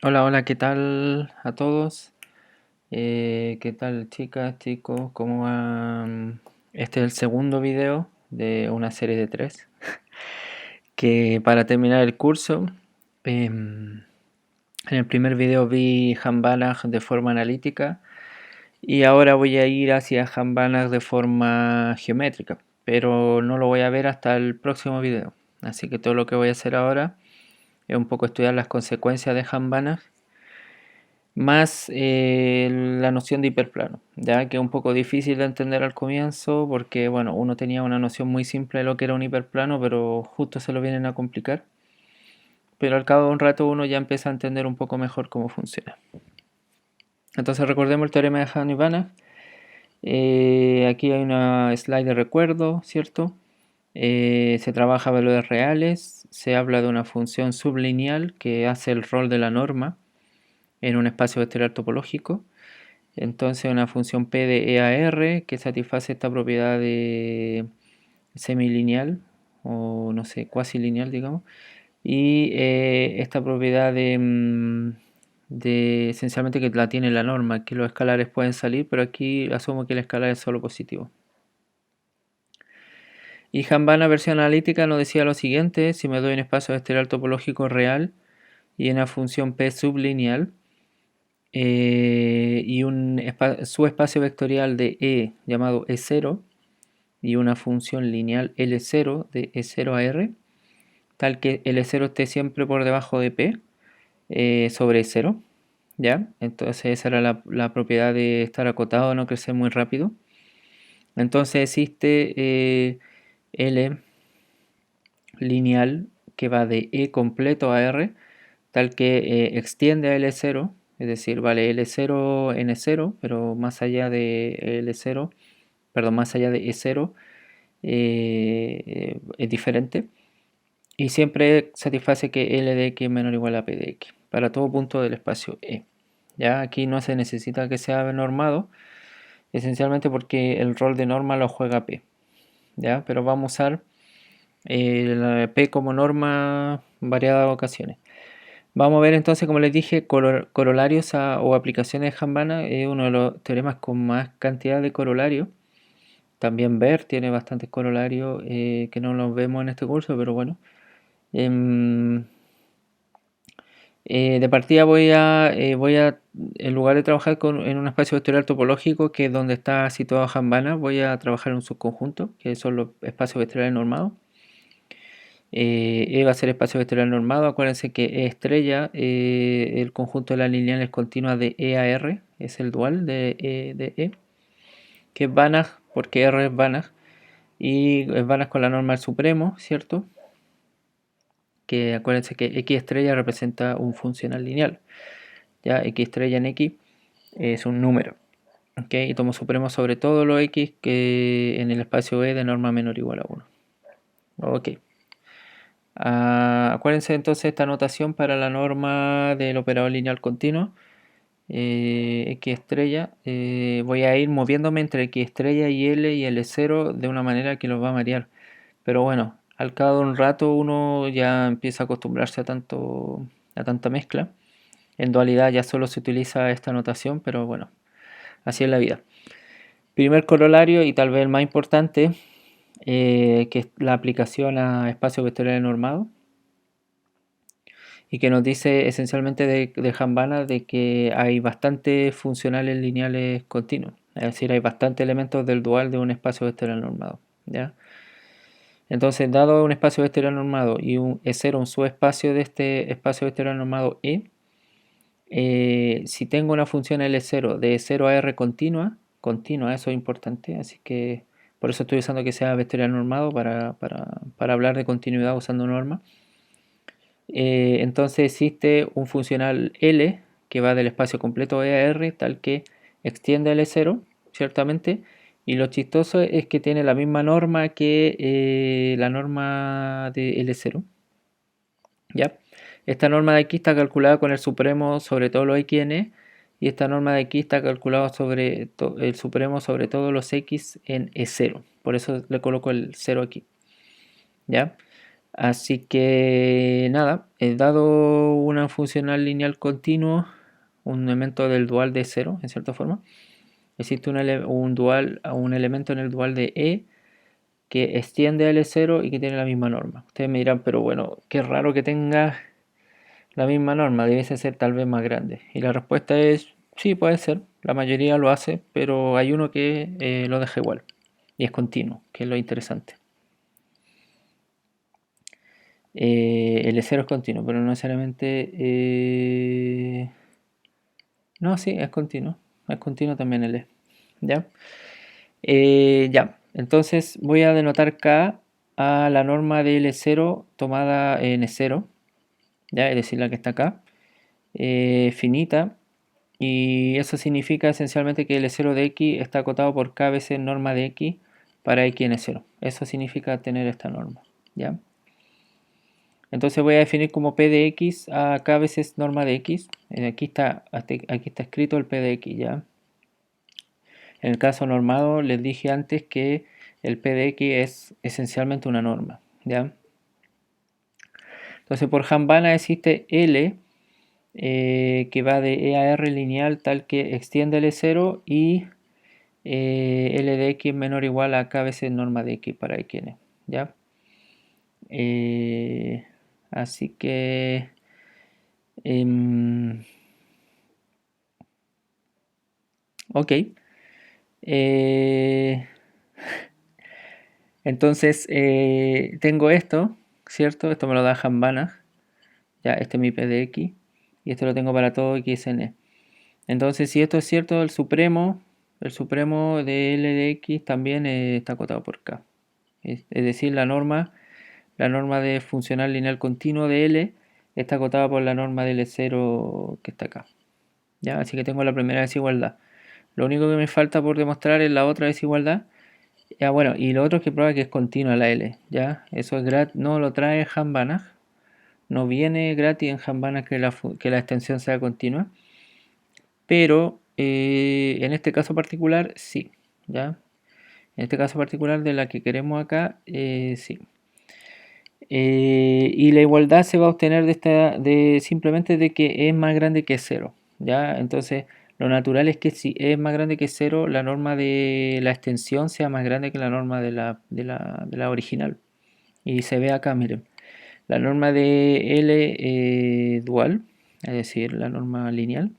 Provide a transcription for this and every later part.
Hola, hola, ¿qué tal a todos? ¿Qué tal chicas, chicos? ¿Cómo van? Este es el segundo video de una serie de tres. Que para terminar el curso, en el primer video vi Hambanach de forma analítica y ahora voy a ir hacia Hambanach de forma geométrica, pero no lo voy a ver hasta el próximo video. Así que todo lo que voy a hacer ahora es un poco estudiar las consecuencias de Hambanach más la noción de hiperplano, ya que es un poco difícil de entender al comienzo porque bueno, uno tenía una noción muy simple de lo que era un hiperplano, pero justo se lo vienen a complicar. Pero al cabo de un rato uno ya empieza a entender un poco mejor cómo funciona. Entonces recordemos el teorema de Hahn-Banach. Aquí hay una slide de recuerdo, ¿cierto? Se trabaja a valores reales, se habla de una función sublineal que hace el rol de la norma en un espacio vectorial topológico. Entonces una función P de EAR que satisface esta propiedad de semilineal o no sé, cuasi lineal digamos. Y esta propiedad de esencialmente que la tiene la norma, que los escalares pueden salir, pero aquí asumo que el escalar es solo positivo. Y Hambana versión analítica nos decía lo siguiente: si me doy un espacio vectorial topológico real y una función P sublineal, y un subespacio vectorial de E llamado E0 y una función lineal L0 de E0 a R, tal que L0 esté siempre por debajo de P sobre E0, ¿ya? Entonces esa era la propiedad de estar acotado, no crecer muy rápido. Entonces existe L lineal que va de E completo a R, tal que extiende a L0, es decir, vale L0 N0, pero más allá de L0, perdón, más allá de E0 es diferente. Y siempre satisface que L de X es menor o igual a P de X para todo punto del espacio E. Ya aquí no se necesita que sea normado, esencialmente porque el rol de norma lo juega P. ¿Ya? Pero vamos a usar el P como norma en variadas ocasiones. Vamos a ver entonces, como les dije, corolarios o aplicaciones de Hambana. Es uno de los teoremas con más cantidad de corolarios. También Ver tiene bastantes corolarios que no los vemos en este curso, pero bueno. Em, de partida en lugar de trabajar en un espacio vectorial topológico, que es donde está situado Hambana, voy a trabajar en un subconjunto, que son los espacios vectoriales normados. E va a ser espacio vectorial normado. Acuérdense que E estrella, el conjunto de las lineales continuas de E a R, es el dual de E, que es Banach, porque R es Banach, y es Banach con la norma del supremo, ¿cierto? Que acuérdense que X estrella representa un funcional lineal. Ya X estrella en X es un número. ¿Okay? Y tomo supremo sobre todo lo X que en el espacio E de norma menor o igual a 1. Ok. Acuérdense entonces esta notación para la norma del operador lineal continuo. X estrella. Voy a ir moviéndome entre X estrella y L0 de una manera que los va a marear. Pero bueno, al cabo de un rato uno ya empieza a acostumbrarse a tanta mezcla. En dualidad ya solo se utiliza esta notación, pero bueno, así es la vida. Primer corolario y tal vez el más importante, que es la aplicación a espacios vectoriales normados y que nos dice esencialmente de Hambana de que hay bastantes funcionales lineales continuos, es decir, hay bastantes elementos del dual de un espacio vectorial normado, ¿ya? Entonces, dado un espacio vectorial normado y un E0, un subespacio de este espacio vectorial normado E, si tengo una función L0 de 0 a R continua, eso es importante, así que por eso estoy usando que sea vectorial normado para hablar de continuidad usando norma. Entonces existe un funcional L que va del espacio completo E a R, tal que extiende L0, ciertamente, y lo chistoso es que tiene la misma norma que la norma de L0. ¿Ya? Esta norma de aquí está calculada con el supremo sobre todos los xn, y esta norma de aquí está calculada sobre el supremo sobre todos los x en E0. Por eso le coloco el 0 aquí. ¿Ya? Así que nada, he dado una funcional lineal continuo, un elemento del dual de 0, en cierta forma. Existe un elemento en el dual de E que extiende a L0 y que tiene la misma norma. Ustedes me dirán, pero bueno, qué raro que tenga la misma norma, debiese ser tal vez más grande. Y la respuesta es, sí, puede ser, la mayoría lo hace, pero hay uno que lo deja igual. Y es continuo, que es lo interesante. L0 es continuo, pero no necesariamente... No, sí, es continuo. Es continuo también L. ¿Ya? Ya. Entonces voy a denotar K a la norma de L0 tomada en N0. ¿Ya? Es decir, la que está acá. Finita. Y eso significa esencialmente que L0 de X está acotado por K veces norma de X para X en N0. Eso significa tener esta norma. ¿Ya? Entonces voy a definir como P de X a K veces norma de X. Aquí está escrito el P de X, ¿ya? En el caso normado les dije antes que el P de X es esencialmente una norma, ¿ya? Entonces por Hambana existe L que va de E a R lineal tal que extiende L0 y L de X menor o igual a K veces norma de X para Xn, ¿ya? Así que... ok. Eh, entonces tengo esto, ¿cierto? Esto me lo da Hambana. Ya, este es mi P de X. Y esto lo tengo para todo xn. Entonces, si esto es cierto, el supremo de L de X también está acotado por K. Es decir, la norma de funcional lineal continuo de L está acotada por la norma de L0 que está acá. ¿Ya? Así que tengo la primera desigualdad. Lo único que me falta por demostrar es la otra desigualdad. Ya, bueno, y lo otro es que prueba que es continua la L. ¿Ya? Eso es no lo trae Hambana. No viene gratis en Hambana que la extensión sea continua. Pero en este caso particular sí. ¿Ya? En este caso particular de la que queremos acá, sí. Y la igualdad se va a obtener simplemente de que es más grande que 0. ¿Ya? Entonces, lo natural es que si es más grande que 0, la norma de la extensión sea más grande que la norma de la original. Y se ve acá, miren. La norma de L dual, es decir, la norma lineal,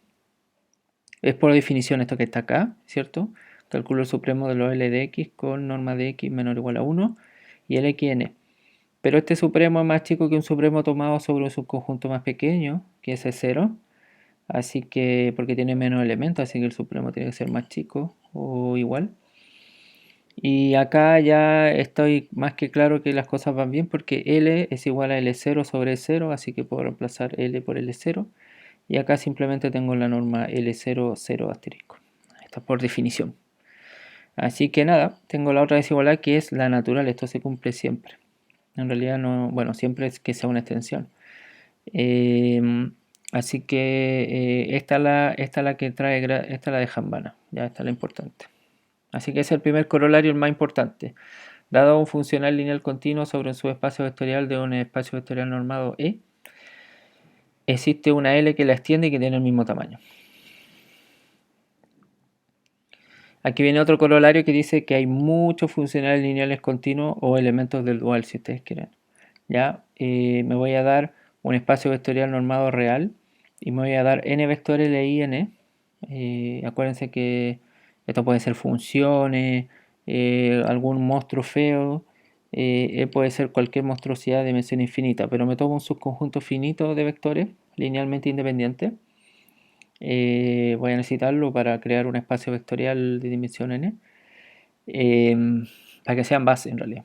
es por definición esto que está acá, ¿cierto? Calculo el supremo de los L de X con norma de X menor o igual a 1 y el Xn. Pero este supremo es más chico que un supremo tomado sobre un subconjunto más pequeño, que ese es 0. Así que, porque tiene menos elementos, así que el supremo tiene que ser más chico o igual. Y acá ya estoy más que claro que las cosas van bien porque L es igual a L0 sobre 0, así que puedo reemplazar L por L0. Y acá simplemente tengo la norma L0, 0 asterisco. Esto es por definición. Así que nada, tengo la otra desigualdad que es la natural, esto se cumple siempre. En realidad no, bueno, siempre es que sea una extensión. Así que esta es la que trae, esta es la de Hambana, ya está la importante. Así que ese es el primer corolario, el más importante. Dado un funcional lineal continuo sobre un subespacio vectorial de un espacio vectorial normado E, existe una L que la extiende y que tiene el mismo tamaño. Aquí viene otro corolario que dice que hay muchos funcionales lineales continuos o elementos del dual, si ustedes quieren. ¿Ya? Me voy a dar un espacio vectorial normado real y me voy a dar n vectores LIN. Acuérdense que esto puede ser funciones, algún monstruo feo, puede ser cualquier monstruosidad de dimensión infinita, pero me tomo un subconjunto finito de vectores linealmente independientes. Voy a necesitarlo para crear un espacio vectorial de dimensión n, para que sean bases en realidad.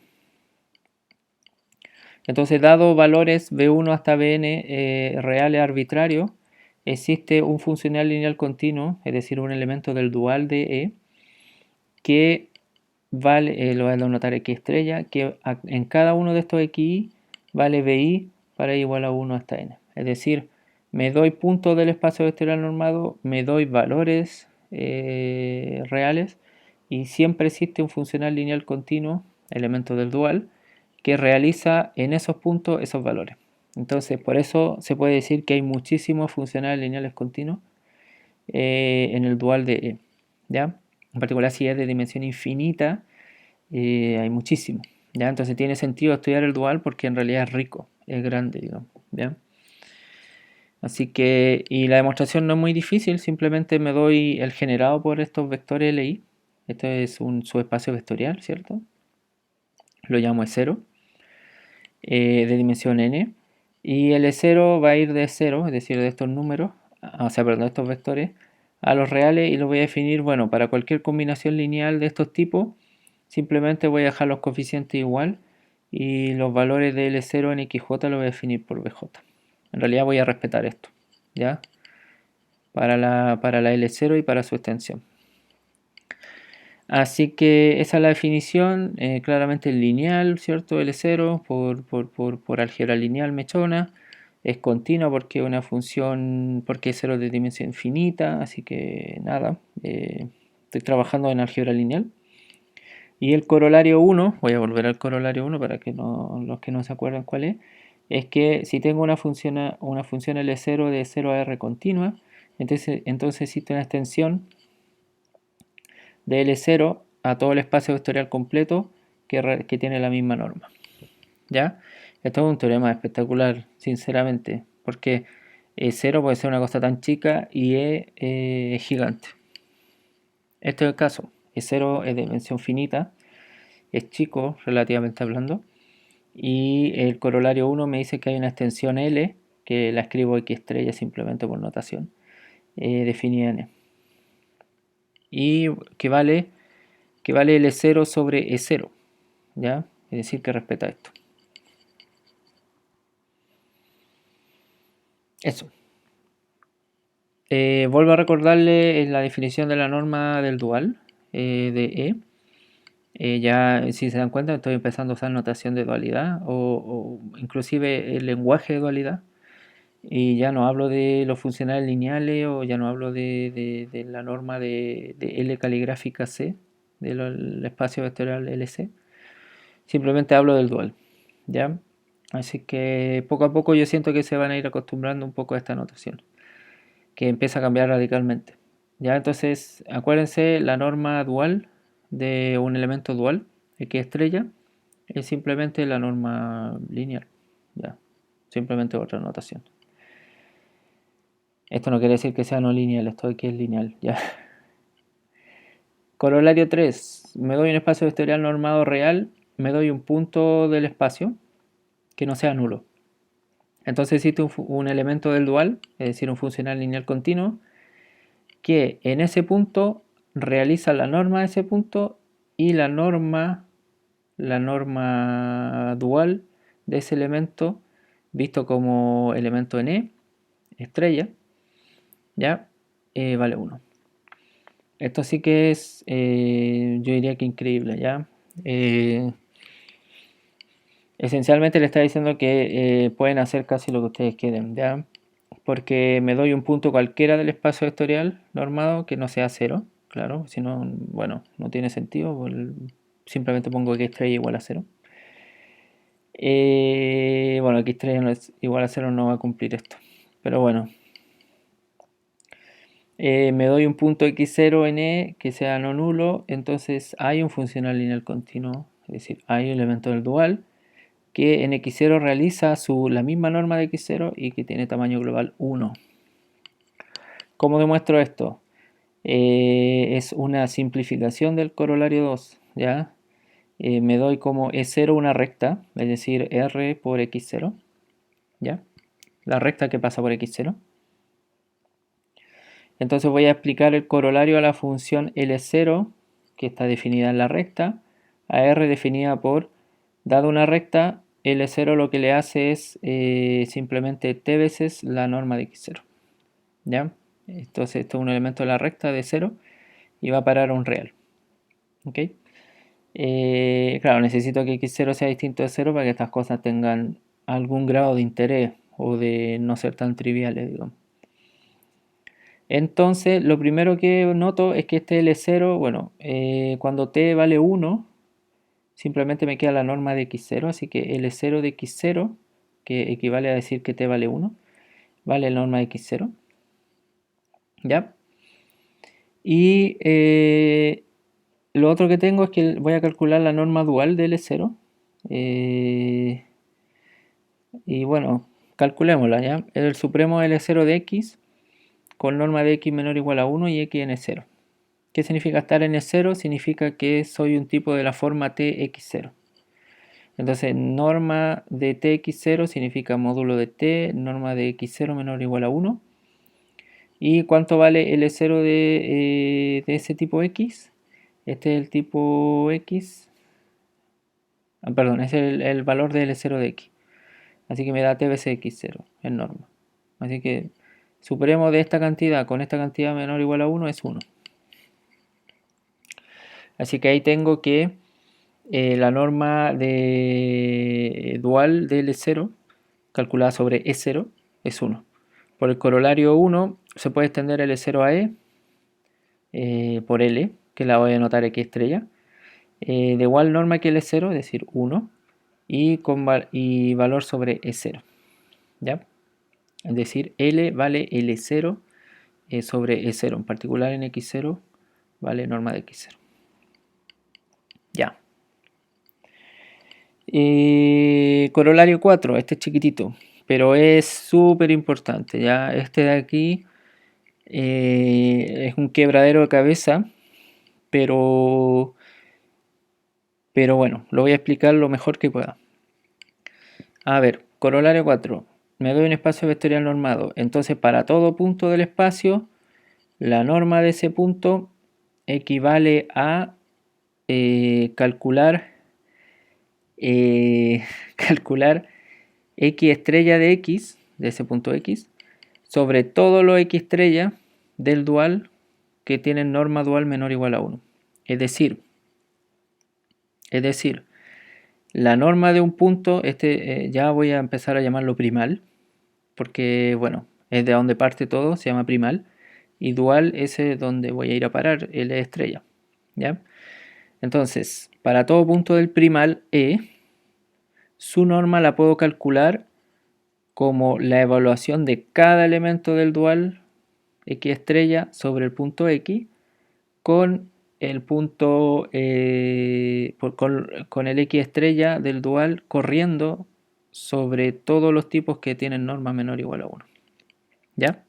Entonces, dado valores b1 hasta bn reales arbitrarios, existe un funcional lineal continuo, es decir, un elemento del dual de E, que vale, lo voy a denotar X estrella, que en cada uno de estos XI vale BI para I igual a 1 hasta n. Es decir, me doy puntos del espacio vectorial normado, me doy valores reales y siempre existe un funcional lineal continuo, elemento del dual, que realiza en esos puntos esos valores. Entonces, por eso se puede decir que hay muchísimos funcionales lineales continuos en el dual de E, ¿ya? En particular, si es de dimensión infinita, hay muchísimo, ¿ya? Entonces tiene sentido estudiar el dual porque en realidad es rico, es grande, digamos, ¿ya? Así que, y la demostración no es muy difícil, simplemente me doy el generado por estos vectores LI. Esto es un subespacio vectorial, ¿cierto? Lo llamo E0, de dimensión n. Y el E0 va a ir de 0, es decir, de estos números, o sea, perdón, de estos vectores, a los reales y lo voy a definir, bueno, para cualquier combinación lineal de estos tipos, simplemente voy a dejar los coeficientes igual y los valores de L0 en XJ lo voy a definir por BJ. En realidad voy a respetar esto, ¿ya? Para la L0 y para su extensión. Así que esa es la definición, claramente lineal, ¿cierto? L0 por álgebra lineal mechona. Es continua porque es una función, porque es 0 de dimensión infinita, así que nada, estoy trabajando en álgebra lineal. Y el corolario 1, voy a volver al corolario 1 para que los que no se acuerdan cuál es que si tengo una función L0 de 0 a R continua, entonces existe una extensión de L0 a todo el espacio vectorial completo que tiene la misma norma. ¿Ya? Esto es un teorema espectacular, sinceramente, porque 0 puede ser una cosa tan chica y es gigante. Este es el caso. E0 es de dimensión finita, es chico relativamente hablando, y el corolario 1 me dice que hay una extensión L, que la escribo X estrella simplemente por notación, definida en E. Y que vale L0 sobre E0, ¿ya? Es decir, que respeta esto. Eso. Vuelvo a recordarle la definición de la norma del dual de E. Ya, si se dan cuenta, estoy empezando a usar notación de dualidad o inclusive el lenguaje de dualidad. Y ya no hablo de los funcionales lineales o ya no hablo de la norma de L caligráfica C, del espacio vectorial LC. Simplemente hablo del dual, ¿ya? Así que poco a poco yo siento que se van a ir acostumbrando un poco a esta notación, que empieza a cambiar radicalmente. ¿Ya? Entonces, acuérdense, la norma dual de un elemento dual, X estrella, es simplemente la norma lineal. ¿Ya? Simplemente otra notación. Esto no quiere decir que sea no lineal, esto aquí es lineal. ¿Ya? Corolario 3. Me doy un espacio vectorial normado real, me doy un punto del espacio que no sea nulo. Entonces existe un elemento del dual, es decir, un funcional lineal continuo, que en ese punto realiza la norma de ese punto y la norma dual de ese elemento visto como elemento en E, estrella, ya vale 1. Esto sí que es, yo diría que increíble, ¿ya? Esencialmente le está diciendo que pueden hacer casi lo que ustedes quieren, ¿ya? Porque me doy un punto cualquiera del espacio vectorial normado que no sea 0, claro, si no, bueno, no tiene sentido, simplemente pongo x estrella igual a 0. Bueno, x estrella no es igual a 0 no va a cumplir esto, pero bueno. Me doy un punto x0 en E que sea no nulo, entonces hay un funcional lineal continuo, es decir, hay un elemento del dual que en x0 realiza la misma norma de x0 y que tiene tamaño global 1. ¿Cómo demuestro esto? Es una simplificación del corolario 2, ¿ya? Me doy como E0 una recta, es decir, R por x0, ¿ya? La recta que pasa por x0. Entonces voy a explicar el corolario a la función L0, que está definida en la recta, a R definida por, dado una recta, L0 lo que le hace es simplemente t veces la norma de x0, ¿ya? Entonces esto es un elemento de la recta de 0 y va a parar a un real, ¿ok? Claro, necesito que x0 sea distinto de 0 para que estas cosas tengan algún grado de interés o de no ser tan triviales, digamos. Entonces, lo primero que noto es que este L0, bueno, cuando t vale 1, simplemente me queda la norma de x0, así que L0 de x0, que equivale a decir que t vale 1, vale la norma de x0, ¿ya? Y lo otro que tengo es que voy a calcular la norma dual de L0, y bueno, calculémosla, ¿ya? El supremo L0 de x con norma de x menor o igual a 1 y x en 0. ¿Qué significa estar en 0? Significa que soy un tipo de la forma tx0. Entonces, norma de tx0 significa módulo de t, norma de x0 menor o igual a 1. ¿Y cuánto vale L0 de ese tipo x? Este es el tipo x. Perdón, es el valor de L0 de x. Así que me da t veces x0 en norma. Así que supremo de esta cantidad con esta cantidad menor o igual a 1 es 1. Así que ahí tengo que la norma de dual de L0 calculada sobre E0 es 1. Por el corolario 1 se puede extender L0 a E por L, que la voy a anotar X estrella, de igual norma que L0, es decir, 1, y valor sobre E0. ¿Ya? Es decir, L vale L0 sobre E0, en particular en X0 vale norma de X0. Ya. Corolario 4, este es chiquitito, pero es súper importante, ¿ya? Este de aquí es un quebradero de cabeza, pero bueno, lo voy a explicar lo mejor que pueda. A ver, corolario 4, me doy un espacio vectorial normado, entonces para todo punto del espacio, la norma de ese punto equivale a calcular calcular x estrella de x, de ese punto x, sobre todo lo x estrella del dual que tienen norma dual menor o igual a 1. Es decir, la norma de un punto, ya voy a empezar a llamarlo primal, porque bueno, es de donde parte todo, se llama primal, y dual es donde voy a ir a parar, L estrella, ¿ya? Entonces, para todo punto del primal su norma la puedo calcular como la evaluación de cada elemento del dual x estrella sobre el punto x con el punto con el x estrella del dual corriendo sobre todos los tipos que tienen norma menor o igual a 1. ¿Ya?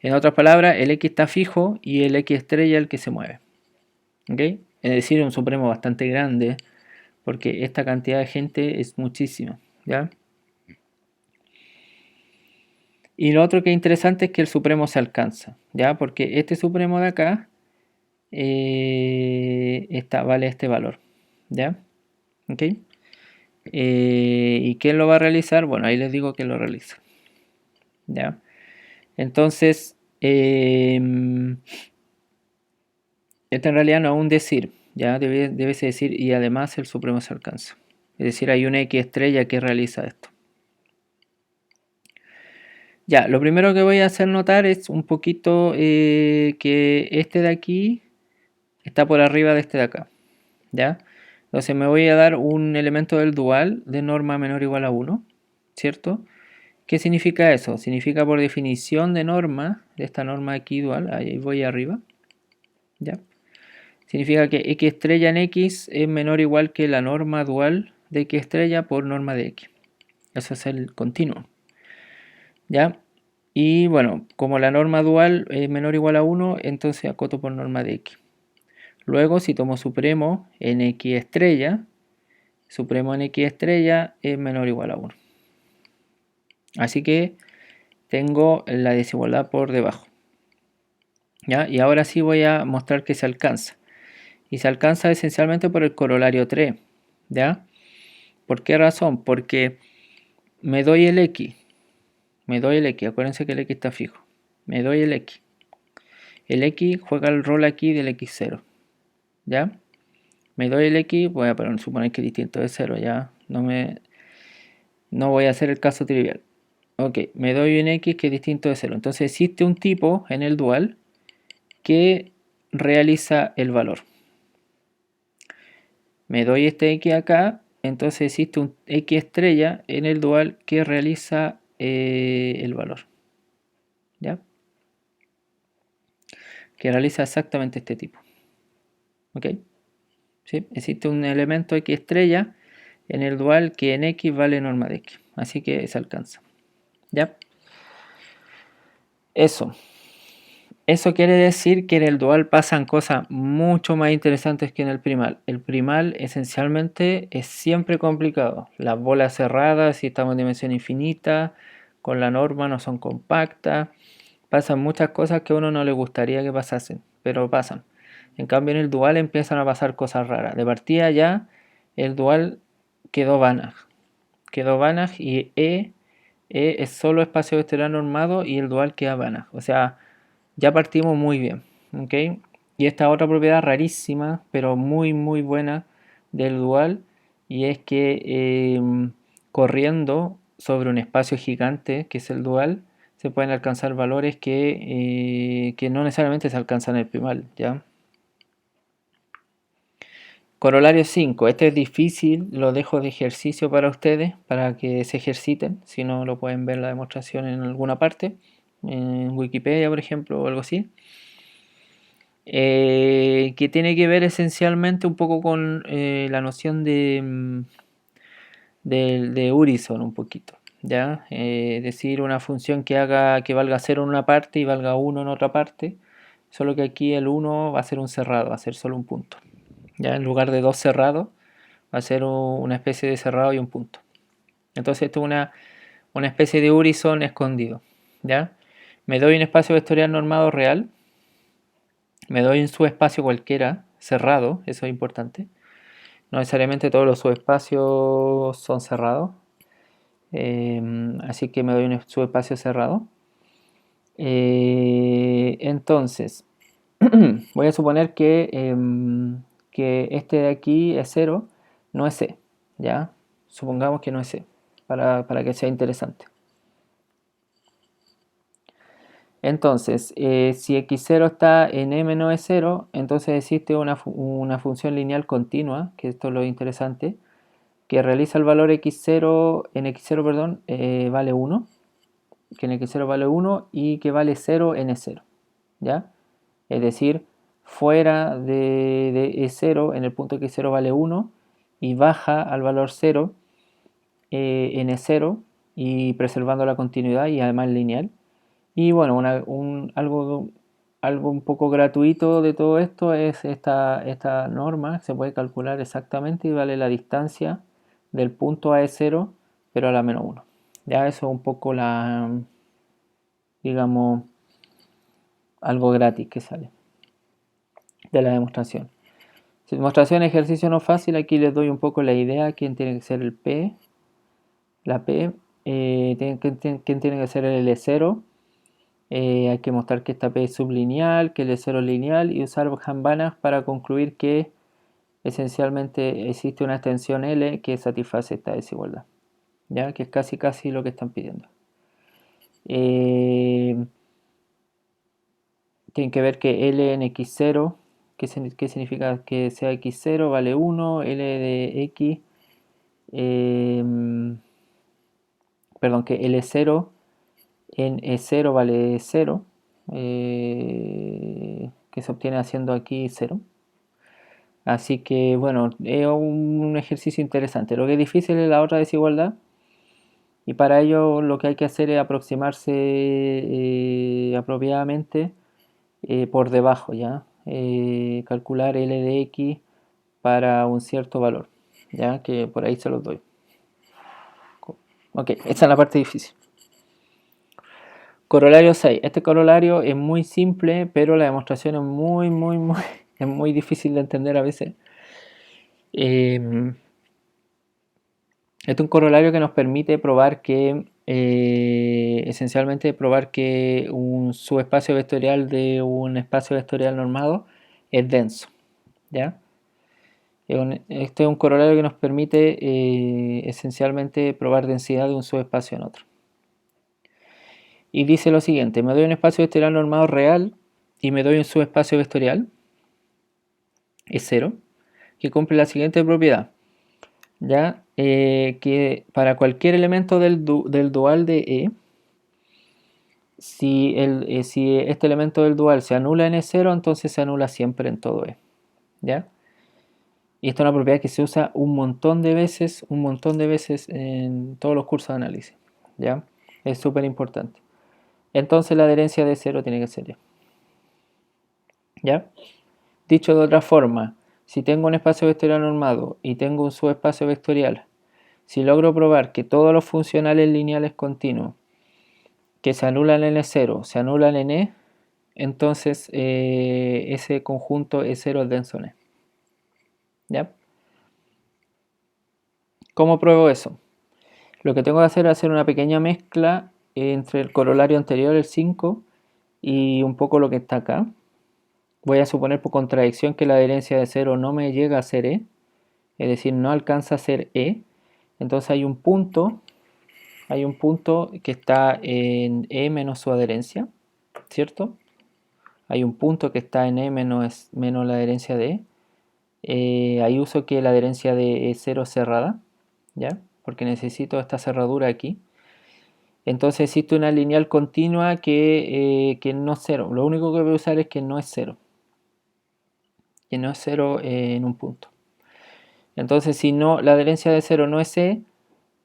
En otras palabras, el x está fijo y el x estrella es el que se mueve. ¿Ok? Es decir, un supremo bastante grande porque esta cantidad de gente es muchísima. ¿Ya? Y lo otro que es interesante es que el supremo se alcanza, ¿ya? Porque este supremo de acá vale este valor, ¿ya? ¿Ok? ¿Y quién lo va a realizar? Bueno, ahí les digo que lo realiza, ¿ya? Entonces, esto en realidad no es un decir, ¿ya? Debes decir, y además el supremo se alcanza. Es decir, hay una X estrella que realiza esto. Ya, lo primero que voy a hacer notar es un poquito que este de aquí está por arriba de este de acá, ¿ya? Entonces me voy a dar un elemento del dual de norma menor o igual a 1, ¿cierto? ¿Qué significa eso? Significa por definición de norma, de esta norma aquí dual, ahí voy arriba, ¿ya? Significa que x estrella en x es menor o igual que la norma dual de x estrella por norma de x. Eso es el continuo, ¿ya? Y bueno, como la norma dual es menor o igual a 1, entonces acoto por norma de x. Luego, si tomo supremo en x estrella, supremo en x estrella es menor o igual a 1. Así que tengo la desigualdad por debajo. ¿Ya? Y ahora sí voy a mostrar que se alcanza. Y se alcanza esencialmente por el corolario 3. ¿Ya? ¿Por qué razón? Porque me doy el x. Acuérdense que el x está fijo. Me doy el x. El x juega el rol aquí del x0. ¿Ya? Me doy el x, voy a suponer que es distinto de 0. Ya no voy a hacer el caso trivial. Ok, me doy un x que es distinto de 0. Entonces existe un tipo en el dual que realiza el valor. me doy este X acá, entonces existe un X estrella en el dual que realiza el valor, ¿ya? Que realiza exactamente este tipo, ¿ok? ¿Sí? Existe un elemento X estrella en el dual que en X vale norma de X, así que se alcanza, ¿ya? Eso quiere decir que en el dual pasan cosas mucho más interesantes que en el primal. El primal esencialmente es siempre complicado. Las bolas cerradas, si estamos en dimensión infinita, con la norma no son compactas. Pasan muchas cosas que a uno no le gustaría que pasasen, pero pasan. En cambio en el dual empiezan a pasar cosas raras. De partida ya el dual quedó Banach. Quedó Banach y E es solo espacio vectorial normado y el dual queda Banach. O sea, ya partimos muy bien, ¿ok? Y esta otra propiedad rarísima, pero muy muy buena del dual, y es que corriendo sobre un espacio gigante, que es el dual, se pueden alcanzar valores que no necesariamente se alcanzan en el primal, ¿ya? Corolario 5, este es difícil, lo dejo de ejercicio para ustedes, para que se ejerciten, si no lo pueden ver la demostración en alguna parte, en Wikipedia por ejemplo o algo así. Que tiene que ver esencialmente un poco con la noción de Urison un poquito, ¿ya? Es decir, una función que haga que valga 0 en una parte y valga 1 en otra parte, solo que aquí el 1 va a ser un cerrado, va a ser solo un punto, ¿ya? En lugar de dos cerrados, va a ser una especie de cerrado y un punto. Entonces esto es una especie de Urison escondido, ¿ya? Me doy un espacio vectorial normado real, me doy un subespacio cualquiera cerrado, eso es importante. No necesariamente todos los subespacios son cerrados, así que me doy un subespacio cerrado. Entonces, voy a suponer que este de aquí es 0, no es C, ¿ya? Supongamos que no es C, para que sea interesante. Entonces, si x0 está en m no es 0, entonces existe una función lineal continua, que esto es lo interesante, que realiza el valor x0 en x0, perdón, vale 1, que en x0 vale 1 y que vale 0 en e0, ¿ya? Es decir, fuera de e0, en el punto x0 vale 1 y baja al valor 0 en e0 y preservando la continuidad y además lineal. Y bueno, algo un poco gratuito de todo esto es esta norma, se puede calcular exactamente y vale la distancia del punto a E0, pero a la menos 1. Ya eso es un poco digamos, algo gratis que sale de la demostración. Si demostración ejercicio no fácil, aquí les doy un poco la idea, quién tiene que ser el P, la P, quién tiene que ser el L0. Hay que mostrar que esta P es sublineal, que el E0 es lineal y usar Banach para concluir que esencialmente existe una extensión L que satisface esta desigualdad, ¿ya? Que es casi lo que están pidiendo. Tienen que ver que L en x0, ¿qué significa que sea x0? Vale 1, L de x, perdón, que L0 en E0 vale 0, que se obtiene haciendo aquí 0. Así que bueno, es un ejercicio interesante. Lo que es difícil es la otra desigualdad y para ello lo que hay que hacer es aproximarse apropiadamente por debajo, ¿ya? Calcular L de X para un cierto valor, ¿ya? Que por ahí se los doy. Ok, esta es la parte difícil. Corolario 6. Este corolario es muy simple, pero la demostración es es muy difícil de entender a veces. Este es un corolario que nos permite probar que, esencialmente probar que un subespacio vectorial de un espacio vectorial normado es denso, ¿ya? Este es un corolario que nos permite esencialmente probar densidad de un subespacio en otro. Y dice lo siguiente, me doy un espacio vectorial normado real y me doy un subespacio vectorial, es 0, que cumple la siguiente propiedad, ¿ya? Que para cualquier elemento del dual de E, si este elemento del dual se anula en E0, entonces se anula siempre en todo E, ¿ya? Y esta es una propiedad que se usa un montón de veces en todos los cursos de análisis, ¿ya? Es súper importante. Entonces la adherencia de 0 tiene que ser E, ¿ya? Dicho de otra forma, si tengo un espacio vectorial normado y tengo un subespacio vectorial, si logro probar que todos los funcionales lineales continuos que se anulan en E0 se anulan en E, entonces ese conjunto E0 es denso en E, ¿ya? ¿Cómo pruebo eso? Lo que tengo que hacer es hacer una pequeña mezcla entre el corolario anterior, el 5, y un poco lo que está acá. Voy a suponer por contradicción que la adherencia de 0 no me llega a ser E, es decir, no alcanza a ser E. Entonces hay un punto que está en E menos su adherencia, ¿cierto? Hay un punto que está en E menos la adherencia de E. Ahí uso que la adherencia de E0 cerrada, ¿ya? Porque necesito esta cerradura aquí. Entonces existe una lineal continua que no es cero. Lo único que voy a usar es que no es cero. Que no es cero en un punto. Entonces si no, la adherencia de 0 no es E,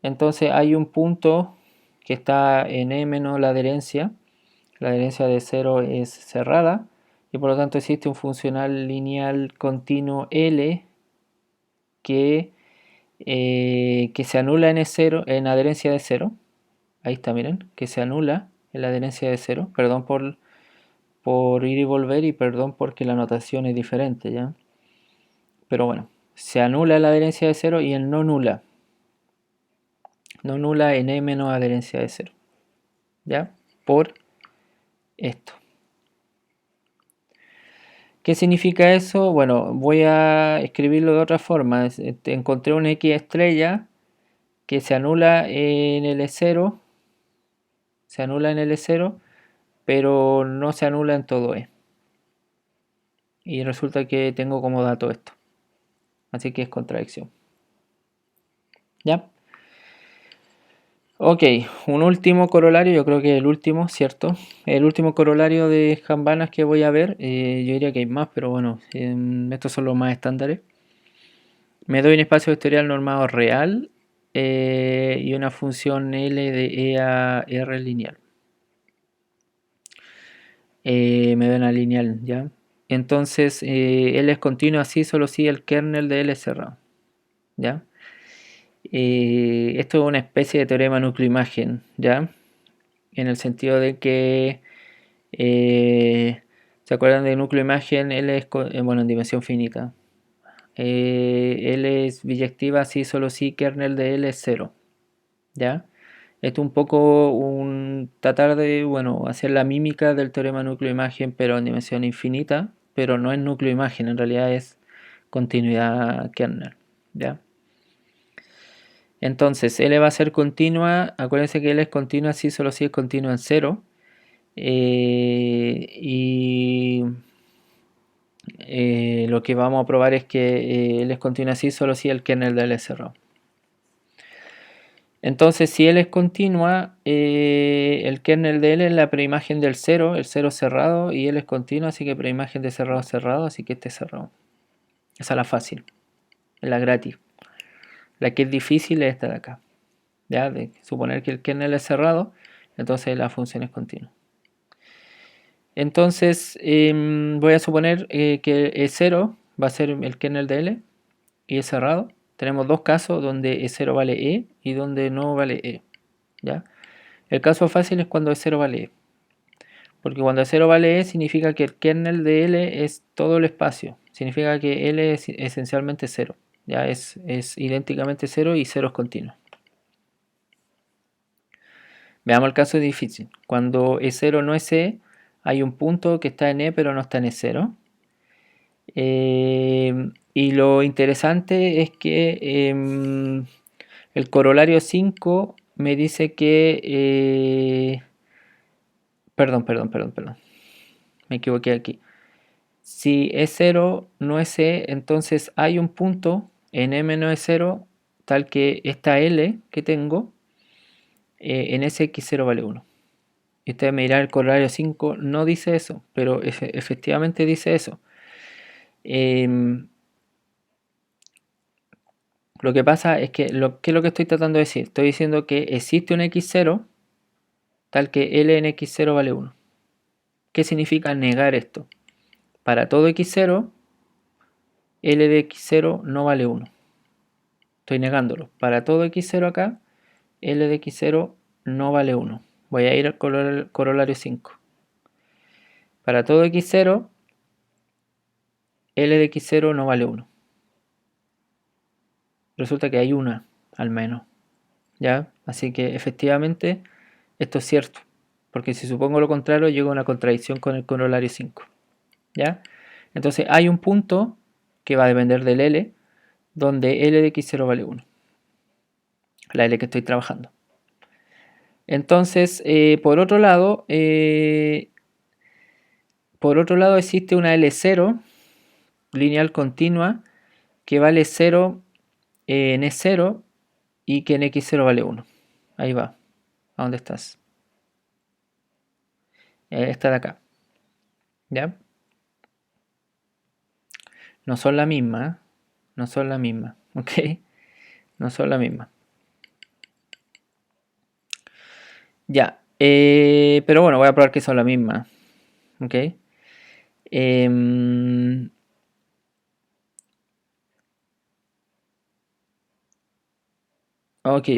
entonces hay un punto que está en E menos la adherencia de 0 es cerrada y por lo tanto existe un funcional lineal continuo L que se anula en E0, en adherencia de 0. Ahí está, miren, que se anula en la adherencia de 0. Perdón por ir y volver y perdón porque la notación es diferente, ¿ya? Pero bueno, se anula la adherencia de 0 y el no nula. No nula en E menos adherencia de 0, ¿ya? Por esto. ¿Qué significa eso? Bueno, voy a escribirlo de otra forma. Encontré una X estrella que se anula en L0, pero no se anula en todo E. Y resulta que tengo como dato esto. Así que es contradicción. ¿Ya? Ok, un último corolario, yo creo que el último, ¿cierto? El último corolario de Jambanas que voy a ver, yo diría que hay más, pero bueno, estos son los más estándares. Me doy un espacio vectorial normado real y una función L de E a R lineal. Me doy una lineal, ¿ya? Entonces, L es continuo así, solo si el kernel de L es cerrado, ¿ya? Esto es una especie de teorema núcleo-imagen, ¿ya? En el sentido de que, ¿se acuerdan de núcleo-imagen? L es, bueno, en dimensión finita. L es biyectiva así, solo si kernel de L es 0, ¿ya? Esto es un poco tratar de, bueno, hacer la mímica del teorema núcleo-imagen, pero en dimensión infinita, pero no es núcleo-imagen, en realidad es continuidad kernel, ¿ya? Entonces, L va a ser continua, acuérdense que L es continua si solo si es continua en 0, y lo que vamos a probar es que L es continua si solo si el kernel de L es cerrado. Entonces, si L es continua, el kernel de L es la preimagen del 0, el 0 cerrado, y L es continua, así que preimagen de cerrado cerrado, así que este es cerrado. Esa es la fácil, es la gratis. La que es difícil es esta de acá. ¿Ya? De suponer que el kernel es cerrado, entonces la función es continua. Entonces, voy a suponer que E0 va a ser el kernel de L y es cerrado. Tenemos dos casos donde E0 vale E y donde no vale E, ¿ya? El caso fácil es cuando E0 vale E, porque cuando E0 vale E significa que el kernel de L es todo el espacio, significa que L es esencialmente 0, ¿ya? Es idénticamente 0 y 0 es continuo. Veamos el caso difícil. Cuando E0 no es E, hay un punto que está en E pero no está en E0. Y lo interesante es que el corolario 5 me dice que... perdón. Me equivoqué aquí. Si E0 no es E, entonces hay un punto en M no es 0, tal que esta L que tengo, en ese X0 vale 1. Y ustedes me dirán, el corolario 5 no dice eso, pero efectivamente dice eso. Lo que pasa es que, ¿qué es lo que estoy tratando de decir? Estoy diciendo que existe un X0 tal que L en X0 vale 1. ¿Qué significa negar esto? Para todo X0, L de X0 no vale 1. Estoy negándolo. Para todo X0 acá, L de X0 no vale 1. Voy a ir al corolario 5. Para todo X0, L de X0 no vale 1. Resulta que hay una, al menos. ¿Ya? Así que efectivamente esto es cierto. Porque si supongo lo contrario, llego a una contradicción con el corolario 5. ¿Ya? Entonces hay un punto que va a depender del L, donde L de X0 vale 1. La L que estoy trabajando. Entonces, por otro lado existe una L0 lineal continua que vale 0 en E0 y que en X0 vale 1. Ahí va. ¿A dónde estás? Esta de acá. ¿Ya? No son la misma. No son la misma. ¿Ok? No son la misma. Ya. Pero bueno, voy a probar que son la misma. ¿Ok? Ok.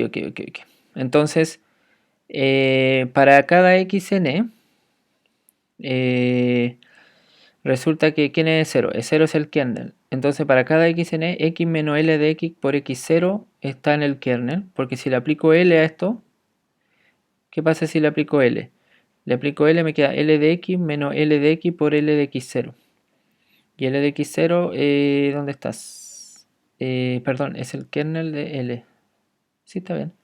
Entonces, para cada xn, resulta que ¿quién es 0? E0 es el kernel. Entonces, para cada xn, x menos L de x por x0 está en el kernel. Porque si le aplico L a esto, ¿qué pasa si le aplico L? Le aplico L, me queda L de x menos L de x por L de x0. Y L de x0, ¿dónde estás? Perdón, es el kernel de L. Sí, está bien.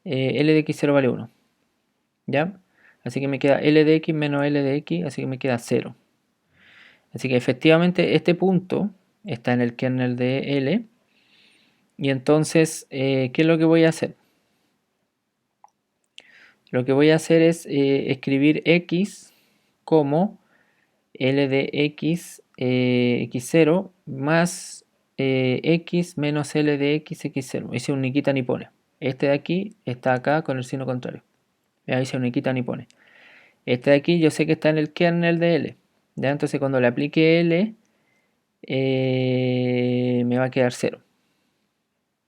L de x0 vale 1. ¿Ya? Así que me queda L de x menos L de x, así que me queda 0. Así que efectivamente este punto está en el kernel de L. Y entonces, ¿qué es lo que voy a hacer? Lo que voy a hacer es escribir x como L de x, x0 más x menos L de x, x0. Hice un ni quita ni pone. Este de aquí está acá con el signo contrario. Ahí hice un ni quita ni pone. Este de aquí yo sé que está en el kernel de L. ¿Ya? Entonces cuando le aplique L, me va a quedar 0.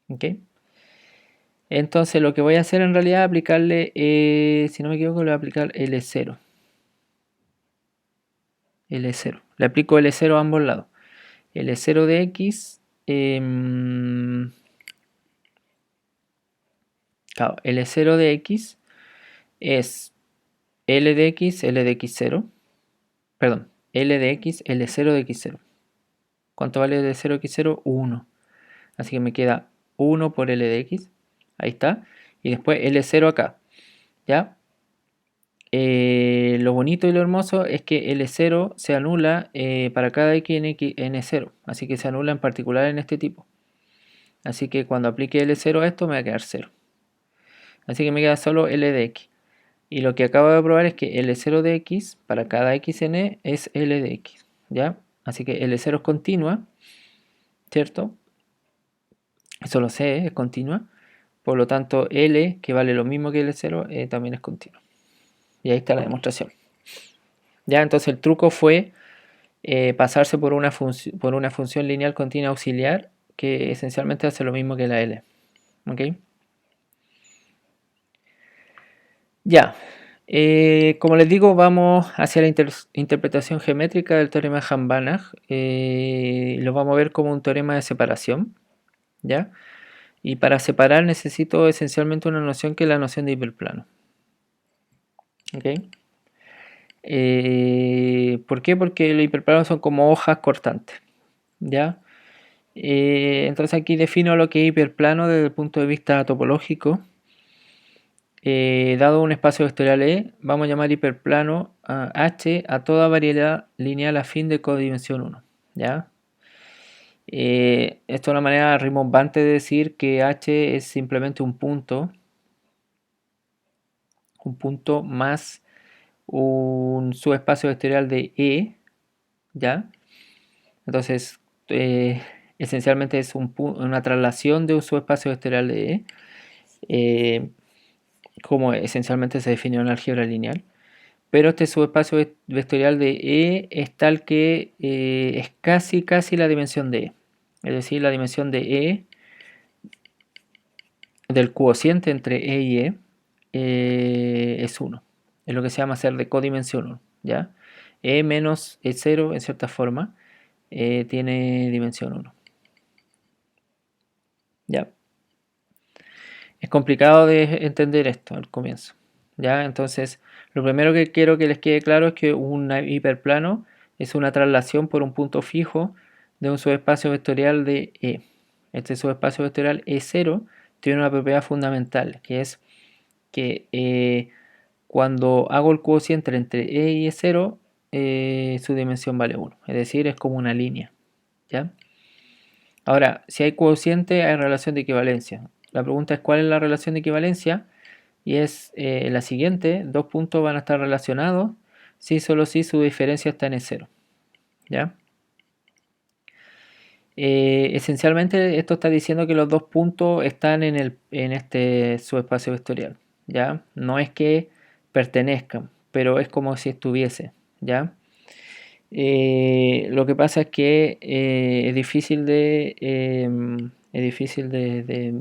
¿Ok? Entonces lo que voy a hacer en realidad es aplicarle, si no me equivoco, le voy a aplicar L0. L0. Le aplico L0 a ambos lados. L0 de X, claro, L0 de X es L de X, L de X0. Perdón, L de X, L0 de X0. ¿Cuánto vale L de 0 X0? 1. Así que me queda 1 por L de X. Ahí está. Y después L0 acá. ¿Ya? Lo bonito y lo hermoso es que L0 se anula para cada X en N0. Así que se anula en particular en este tipo. Así que cuando aplique L0 a esto me va a quedar 0. Así que me queda solo L de X. Y lo que acabo de probar es que L0 de X para cada XN es L de X. ¿Ya? Así que L0 es continua. ¿Cierto? Eso lo sé, es continua. Por lo tanto, L, que vale lo mismo que L0, también es continua. Y ahí está la demostración. Ya, entonces el truco fue pasarse por una función lineal continua auxiliar que esencialmente hace lo mismo que la L. ¿Ok? Ya. Como les digo, vamos hacia la interpretación geométrica del teorema de Hahn-Banach. Lo vamos a ver como un teorema de separación. ¿Ya? Y para separar necesito esencialmente una noción que es la noción de hiperplano. ¿Ok? ¿Por qué? Porque los hiperplanos son como hojas cortantes. ¿Ya? Entonces aquí defino lo que es hiperplano desde el punto de vista topológico. dado un espacio vectorial E, vamos a llamar hiperplano a H a toda variedad lineal afín de codimensión 1. ¿Ya? Esto es una manera rimbombante de decir que H es simplemente un punto más un subespacio vectorial de E, ¿ya? Entonces, esencialmente es una traslación de un subespacio vectorial de E, como esencialmente se definió en álgebra lineal. Pero este subespacio vectorial de E es tal que es casi la dimensión de E. Es decir, la dimensión de E del cociente entre E y E es 1. Es lo que se llama ser de codimensión 1. ¿Ya? E menos E0, en cierta forma, tiene dimensión 1. ¿Ya? Es complicado de entender esto al comienzo. ¿Ya? Entonces, lo primero que quiero que les quede claro es que un hiperplano es una traslación por un punto fijo de un subespacio vectorial de E. Este subespacio vectorial E0 tiene una propiedad fundamental, que es que cuando hago el cociente entre E y E0, su dimensión vale 1. Es decir, es como una línea. ¿Ya? Ahora, si hay cociente, hay relación de equivalencia. La pregunta es cuál es la relación de equivalencia. Y es la siguiente: dos puntos van a estar relacionados si solo si su diferencia está en E0. ¿Ya? Esencialmente esto está diciendo que los dos puntos están en este subespacio vectorial. ¿Ya? No es que pertenezcan, pero es como si estuviese. ¿Ya? Lo que pasa es que es difícil de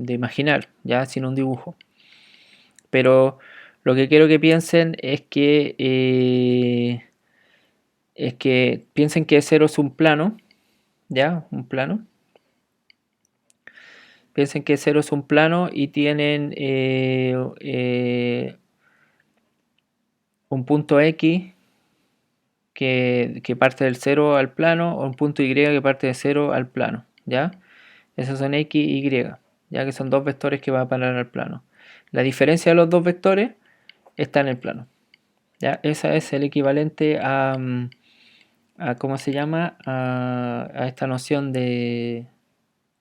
imaginar, ya sin un dibujo. Pero lo que quiero que piensen es que piensen que E0 es un plano, ¿ya? Un plano. Piensen que E0 es un plano y tienen un punto X que parte del 0 al plano, o un punto Y que parte de 0 al plano, ¿ya? Esos son X y Y, ya que son dos vectores que van a parar al plano. La diferencia de los dos vectores está en el plano, ¿ya? Ese es el equivalente a ¿cómo se llama? A esta noción de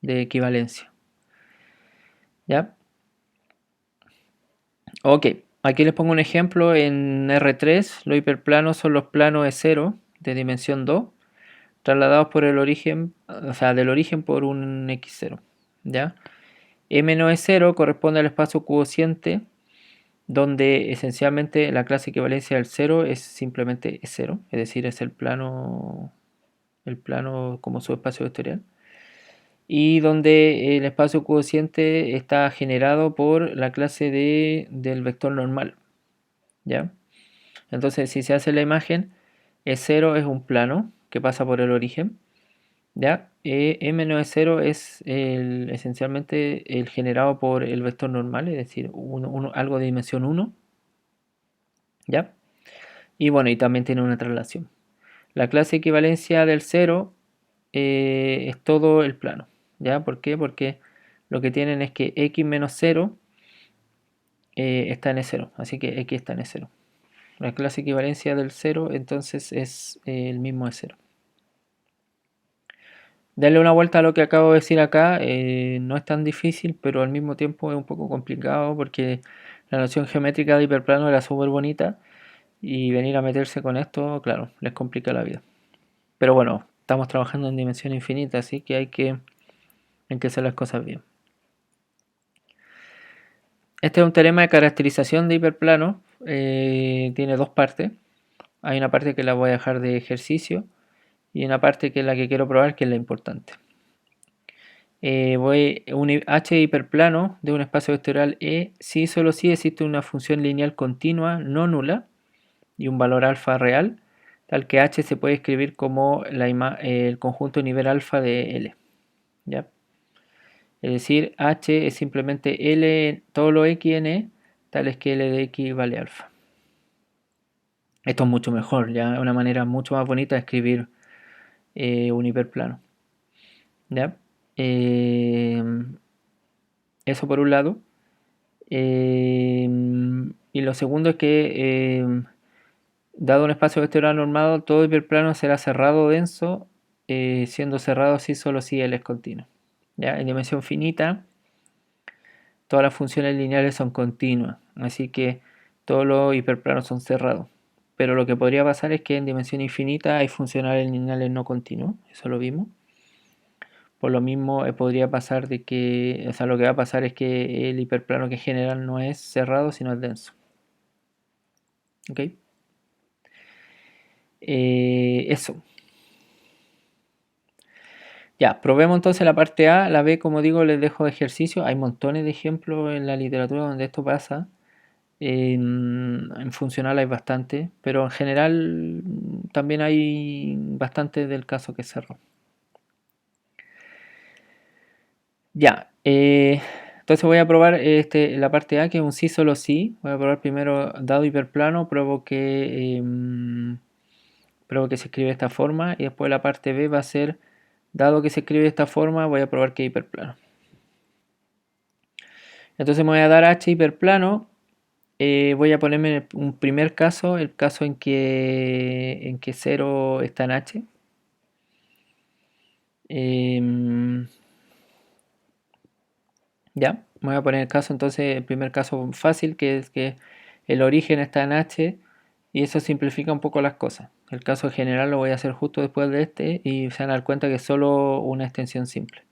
equivalencia, ¿ya? Ok, aquí les pongo un ejemplo. En R3 los hiperplanos son los planos E0 de dimensión 2 trasladados por el origen, o sea, del origen por un X0, ¿ya? M no es 0 corresponde al espacio cociente, donde esencialmente la clase equivalencia del 0 es simplemente E0, es decir, es el plano como su espacio vectorial, y donde el espacio cociente está generado por la clase del vector normal, ¿ya? Entonces, si se hace la imagen, E0 es un plano que pasa por el origen, ¿ya? M no es 0 es esencialmente el generado por el vector normal, es decir, algo de dimensión 1, ¿ya? Y bueno, y también tiene una traslación. La clase equivalencia del 0 es todo el plano, ¿ya? ¿Por qué? Porque lo que tienen es que x menos 0 está en E0, así que x está en E0. La clase equivalencia del 0 entonces es el mismo E0. Darle una vuelta a lo que acabo de decir acá no es tan difícil, pero al mismo tiempo es un poco complicado porque la noción geométrica de hiperplano era súper bonita y venir a meterse con esto, claro, les complica la vida. Pero bueno, estamos trabajando en dimensión infinita, así que hay que hacer las cosas bien. Este es un teorema de caracterización de hiperplano. Tiene dos partes. Hay una parte que la voy a dejar de ejercicio y una parte que es la que quiero probar, que es la importante. Un H hiperplano de un espacio vectorial E si solo si existe una función lineal continua no nula y un valor alfa real, tal que H se puede escribir como el conjunto nivel alfa de L. ¿Ya? Es decir, H es simplemente L, todo lo X en E, tales que L de X vale alfa. Esto es mucho mejor, ya una manera mucho más bonita de escribir un hiperplano. ¿Ya? Eso por un lado. Y lo segundo es que, dado un espacio vectorial normado, todo hiperplano será cerrado o denso, siendo cerrado así solo si L es continuo. ¿Ya? En dimensión finita, todas las funciones lineales son continuas, así que todos los hiperplanos son cerrados. Pero lo que podría pasar es que en dimensión infinita hay funcionales lineales no continuos, eso lo vimos. Por lo mismo, podría pasar de que, o sea, lo que va a pasar es que el hiperplano que generan no es cerrado, sino es denso. ¿Ok? Eso. Ya, probemos entonces la parte A. La B, como digo, les dejo de ejercicio. Hay montones de ejemplos en la literatura donde esto pasa. En funcional hay bastante, pero en general también hay bastante del caso que cerró. Ya, entonces voy a probar la parte A, que es un sí solo sí. Voy a probar primero dado hiperplano, pruebo que se escribe de esta forma, y después la parte B va a ser dado que se escribe de esta forma, voy a probar que es hiperplano. Entonces me voy a dar H hiperplano. Voy a ponerme un primer caso, el caso en que 0 está en H. Ya, me voy a poner el caso entonces, el primer caso fácil, que es que el origen está en H, y eso simplifica un poco las cosas. El caso general lo voy a hacer justo después de este, y se van a dar cuenta que es solo una extensión simple.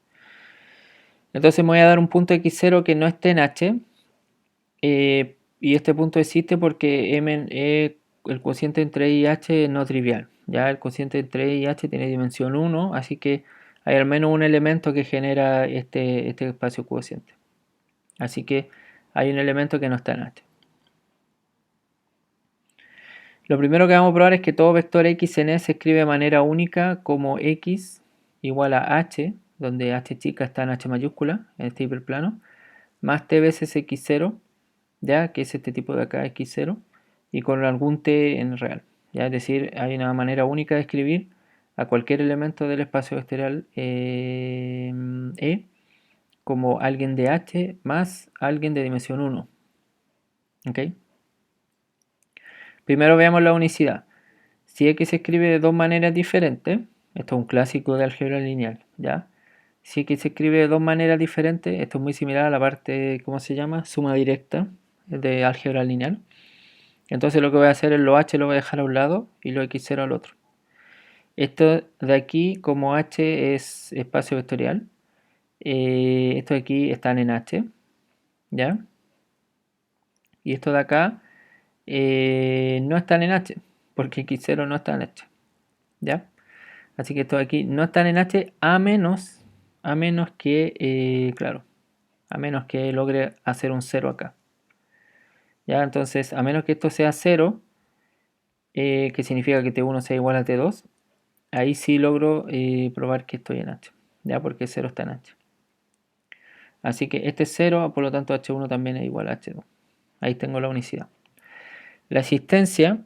Entonces me voy a dar un punto x0 que no esté en H, y este punto existe porque el cociente entre i y h es no trivial. Ya el cociente entre i y h tiene dimensión 1, así que hay al menos un elemento que genera este espacio cociente. Así que hay un elemento que no está en H. Lo primero que vamos a probar es que todo vector x en E se escribe de manera única como x igual a h, donde h chica está en h mayúscula, en este hiperplano, más t veces x0, ya que es este tipo de acá, x0, y con algún t en real. ¿Ya? Es decir, hay una manera única de escribir a cualquier elemento del espacio vectorial E como alguien de h más alguien de dimensión 1. ¿Ok? Primero veamos la unicidad. Si x se escribe de dos maneras diferentes, esto es un clásico de álgebra lineal, ¿ya? Si x se escribe de dos maneras diferentes, esto es muy similar a la parte, ¿cómo se llama? Suma directa de álgebra lineal. Entonces lo que voy a hacer es lo h lo voy a dejar a un lado y lo x0 al otro. Esto de aquí, como h es espacio vectorial, estos de aquí están en h, ¿ya? Y estos de acá no están en h, porque x0 no está en h, ¿ya? Así que estos de aquí no están en h a menos que, claro, a menos que logre hacer un 0 acá. ¿Ya? Entonces, a menos que esto sea 0, que significa que t1 sea igual a t2, ahí sí logro probar que estoy en h, ya porque 0 está en h. Así que este es 0, por lo tanto h1 también es igual a h2. Ahí tengo la unicidad. La existencia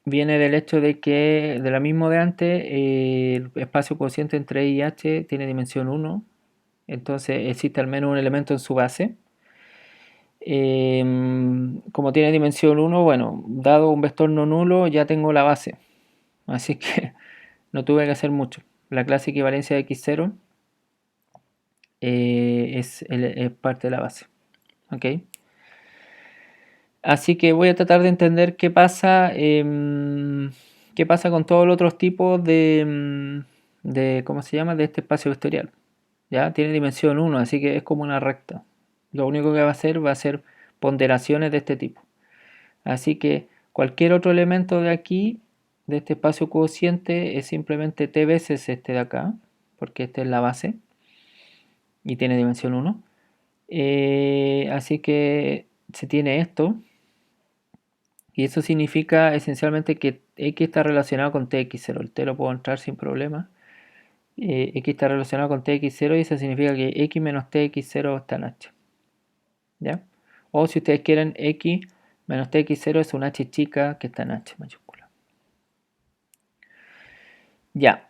viene del hecho de que, de la misma de antes, el espacio cociente entre i y h tiene dimensión 1, entonces existe al menos un elemento en su base. Como tiene dimensión 1, bueno, dado un vector no nulo, ya tengo la base. Así que no tuve que hacer mucho. La clase equivalencia de x0 es parte de la base. ¿Ok? Así que voy a tratar de entender qué pasa con todos los otros tipos de ¿cómo se llama? De este espacio vectorial. ¿Ya? Tiene dimensión 1, así que es como una recta. Lo único que va a ser ponderaciones de este tipo. Así que cualquier otro elemento de aquí, de este espacio cociente, es simplemente t veces este de acá, porque esta es la base y tiene dimensión 1. Así que se tiene esto, y eso significa esencialmente que x está relacionado con tx0. El t lo puedo entrar sin problema. X está relacionado con tx0 y eso significa que x menos tx0 está en h. ¿Ya? O si ustedes quieren, x menos tx0 es un h chica que está en h mayúscula. Ya,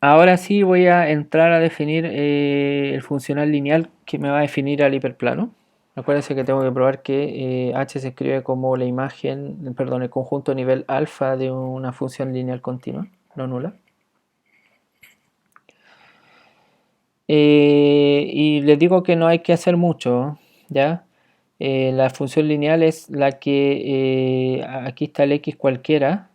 ahora sí voy a entrar a definir el funcional lineal que me va a definir al hiperplano. Acuérdense que tengo que probar que h se escribe como la imagen, perdón, el conjunto nivel alfa de una función lineal continua, no nula. Y les digo que no hay que hacer mucho, ¿ya? La función lineal es la que, aquí está el x cualquiera,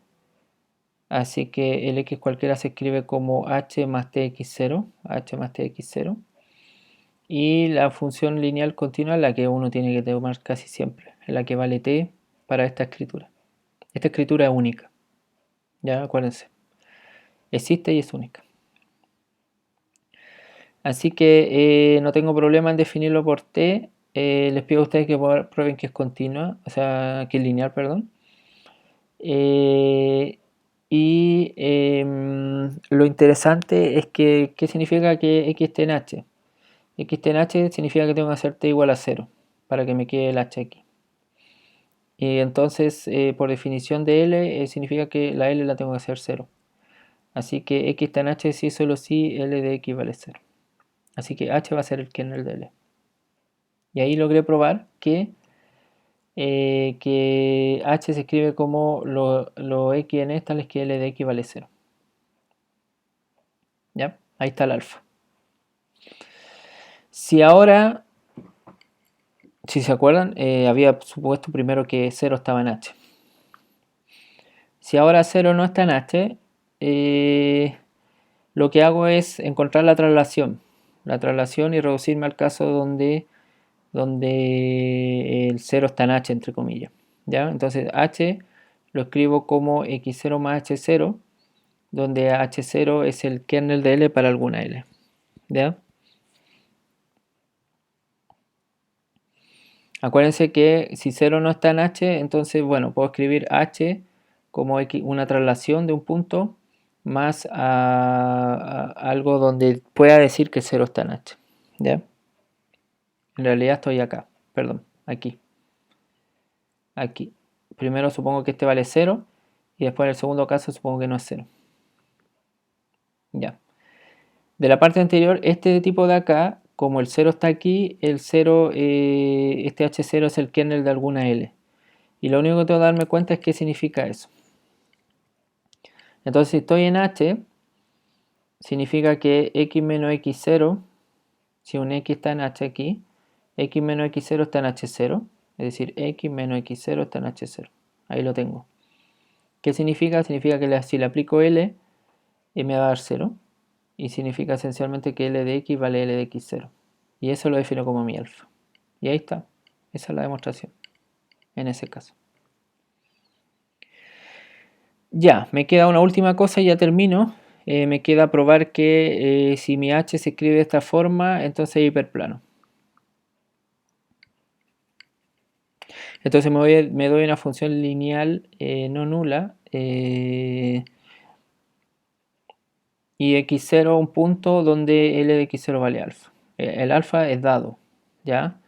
así que el x cualquiera se escribe como h más tx0, h más tx0. Y la función lineal continua es la que uno tiene que tomar casi siempre, es la que vale t para esta escritura. Esta escritura es única, ya acuérdense, existe y es única. Así que no tengo problema en definirlo por t. Les pido a ustedes que prueben que es continua, o sea, que es lineal, perdón. Lo interesante es que, ¿qué significa que x esté en h? X esté en h significa que tengo que hacer t igual a 0 para que me quede el h aquí. Y entonces, por definición de L, significa que la L la tengo que hacer 0. Así que x está en h si solo si L de x vale 0. Así que h va a ser el kernel de L. Y ahí logré probar que h se escribe como lo x en es tales que L de x vale 0. ¿Ya? Ahí está el alfa. Si ahora, si se acuerdan, había supuesto primero que 0 estaba en h. Si ahora 0 no está en h, lo que hago es encontrar la traslación y reducirme al caso donde el 0 está en h, entre comillas. ¿Ya? Entonces h lo escribo como x0 más h0, donde h0 es el kernel de L para alguna L. ¿Ya? Acuérdense que si 0 no está en h, entonces, bueno, puedo escribir h como una traslación de un punto más a algo donde pueda decir que 0 está en h. ¿Ya? En realidad estoy acá, perdón, aquí. Aquí. Primero supongo que este vale 0 y después en el segundo caso supongo que no es 0. Ya. De la parte anterior, este tipo de acá, como el 0 está aquí, el 0, este h0 es el kernel de alguna L. Y lo único que tengo que darme cuenta es qué significa eso. Entonces, si estoy en h, significa que x menos x0, si un x está en h aquí, x menos x0 está en h0, es decir, x menos x0 está en h0. Ahí lo tengo. ¿Qué significa? Significa que si le aplico L, me va a dar 0. Y significa esencialmente que L de x vale L de x0. Y eso lo defino como mi alfa. Y ahí está. Esa es la demostración. En ese caso. Ya, me queda una última cosa y ya termino. Me queda probar que si mi h se escribe de esta forma, entonces es hiperplano. Entonces me doy una función lineal no nula y x0 un punto donde L de x0 vale alfa. El alfa es dado, ¿ya?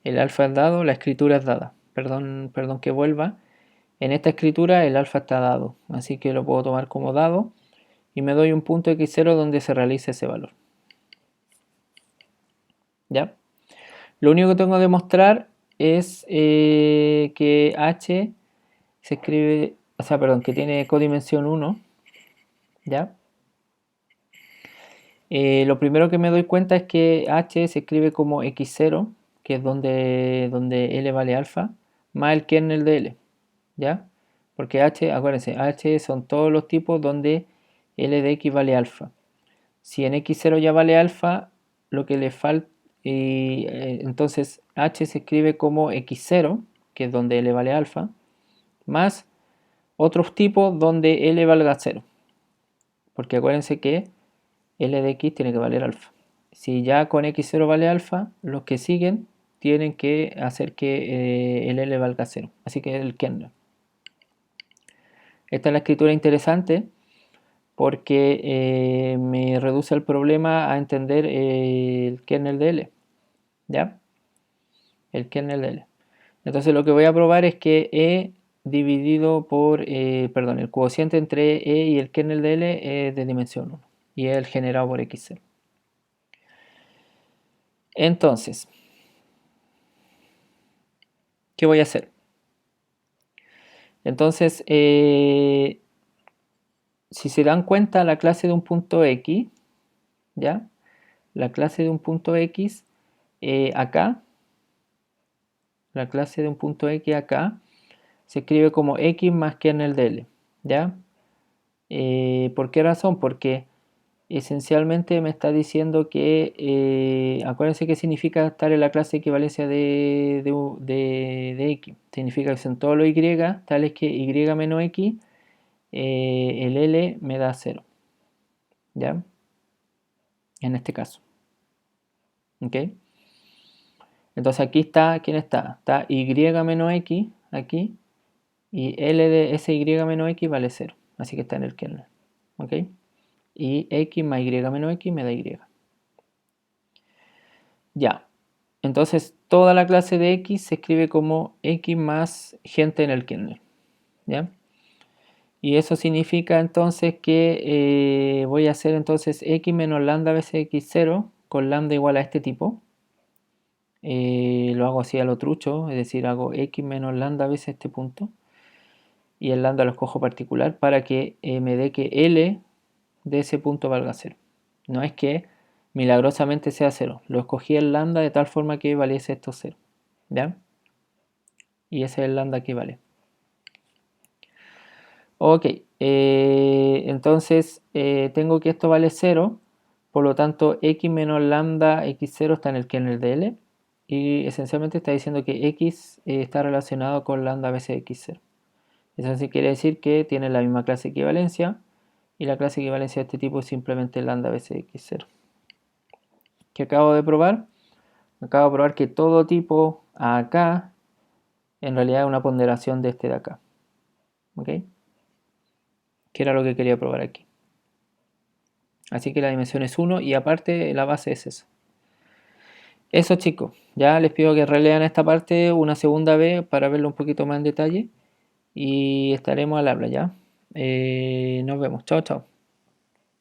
El alfa es dado, la escritura es dada. Perdón que vuelva. En esta escritura el alfa está dado, así que lo puedo tomar como dado y me doy un punto x0 donde se realice ese valor. ¿Ya? Lo único que tengo que demostrar es que h se escribe, o sea, perdón, que tiene codimensión 1, ¿ya? Lo primero que me doy cuenta es que h se escribe como x0, que es donde L vale alfa, más el kernel de L, ¿ya? Porque h, acuérdense, h son todos los tipos donde L de x vale alfa. Si en x0 ya vale alfa, lo que le falta, entonces h se escribe como x0, que es donde L vale alfa, más otros tipos donde L valga 0. Porque acuérdense que L de x tiene que valer alfa. Si ya con x0 vale alfa, los que siguen tienen que hacer que el L valga 0. Así que el kernel. Esta es la escritura interesante porque me reduce el problema a entender el kernel de L. ¿Ya? El kernel de L. Entonces lo que voy a probar es que E dividido por, perdón, el cociente entre E y el kernel de L es de dimensión 1 y es el generado por x0. Entonces, ¿qué voy a hacer? Entonces, si se dan cuenta, la clase de un punto X, ¿ya? La clase de un punto X acá, la clase de un punto X acá, se escribe como X más kernel de L, ¿ya? ¿Por qué razón? Porque esencialmente me está diciendo que, acuérdense que significa estar en la clase de equivalencia de X. Significa que son todos los Y, tales que Y menos X, el L me da 0, ¿ya? En este caso, ¿ok? Entonces aquí está, ¿quién está? Está Y menos X, aquí, y L de ese Y menos X vale 0, así que está en el kernel, ¿ok? Y X más Y menos X me da Y. Ya, entonces toda la clase de X se escribe como X más gente en el kernel, ¿ya? Y eso significa entonces que voy a hacer entonces X menos lambda veces X0 con lambda igual a este tipo. Lo hago así a lo trucho, es decir, hago X menos lambda veces este punto. Y el lambda lo escojo particular para que me dé que L de ese punto valga 0. No es que milagrosamente sea 0. Lo escogí el lambda de tal forma que valiese esto 0. ¿Ya? Y ese es el lambda que vale. Ok, entonces tengo que esto vale 0. Por lo tanto, x menos lambda x0 está en el kernel de L. Y esencialmente está diciendo que x está relacionado con lambda veces x0. Eso sí quiere decir que tiene la misma clase de equivalencia. Y la clase de equivalencia de este tipo es simplemente lambda veces x0. ¿Qué acabo de probar? Acabo de probar que todo tipo acá en realidad es una ponderación de este de acá. ¿Ok? Que era lo que quería probar aquí. Así que la dimensión es 1 y aparte la base es eso. Eso chicos, ya les pido que relean esta parte una segunda vez para verlo un poquito más en detalle y estaremos al habla ya. Nos vemos, chao chao.